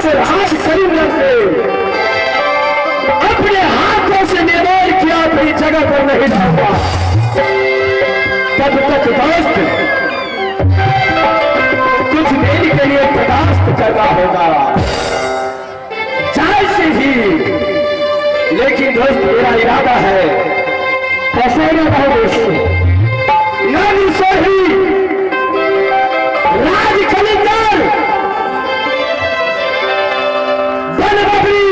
राज करीमर से अपने हाथों से निर्माण किया अपनी जगह पर नहीं डालता, तब तक दोस्त कुछ देर के लिए बर्दाश्त करना होगा, चाहे से ही। लेकिन दोस्त मेरा इरादा है, कैसे इरादा है दोस्त? नानी से ही राज खलीदार बन बबरी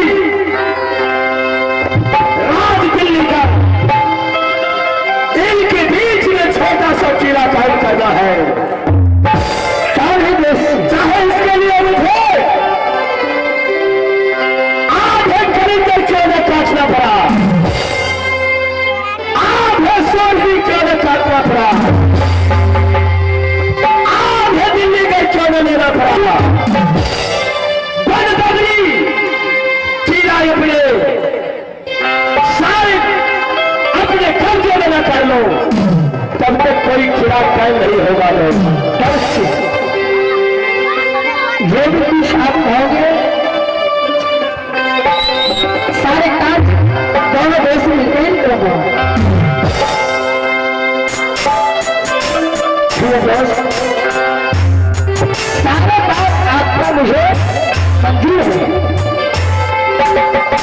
राज दिल्ली का इनके बीच में छोटा सा किला कायम करना है। चाहे इसके लिए मुझे आधे खरीदकर क्यों न काटना पड़ा, आधे सोन भी क्यों न काटना पड़ा, आधे दिल्ली का क्यों न लेना पड़ा, बन बबरी किला अपने सारे अपने कब्जे में न कर लो, तब तक कोई किला कायम नहीं होगा। जो भी कुछ आप कहोगे सारे काज दोनों देश में मिलकर करोगे। सारे बात आपका मुझे मंजूर है,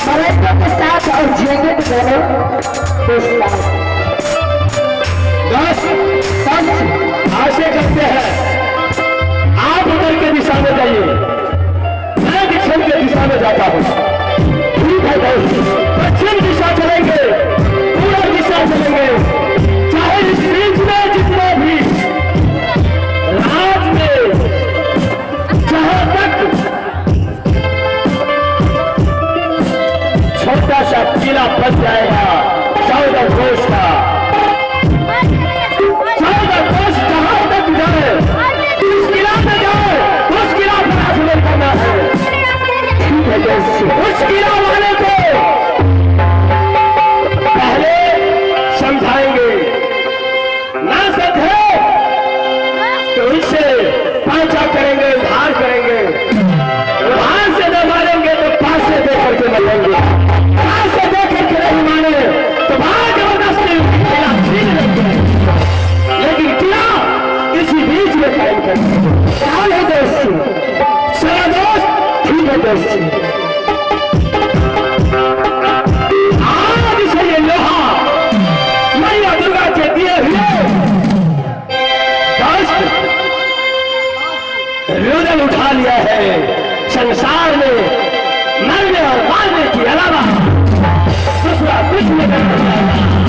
मराठों के साथ और जिएंगे तो दोनों आशे करते हैं। आप उधर के दिशा में जाइए, मैं दक्षिण के दिशा में जाता हूँ। ठीक है दोस्त, पश्चिम दिशा चलेंगे, पूर्व दिशा चलेंगे, चाहे इस बीच में जितना भी राज में जहां तक छोटा सा किला बच जाएगा 14 कोस का, 14 कोस जहां तक जाए उस किला में जाए, उस किला पर हासिल करना है। उस किला वाले को पहले समझाएंगे, ना समझे तो इसे पांचा करेंगे, उधार करेंगे, उधार से न मारेंगे तो पास से देकर के मरेंगे, पास से देकर के नहीं माने तो बाहर जबरदस्ती किला छीन लेंगे। लेकिन किला इसी बीच में कायम करेंगे। क्या है दोस्त? सारा दोस्त ठीक है दोस्त, आज से ये लोहा मैया दुर्गा के दिए हुए दोस्त रुदल उठा लिया है। संसार में मरने और मारने के अलावा दूसरा कुछ नहीं करना।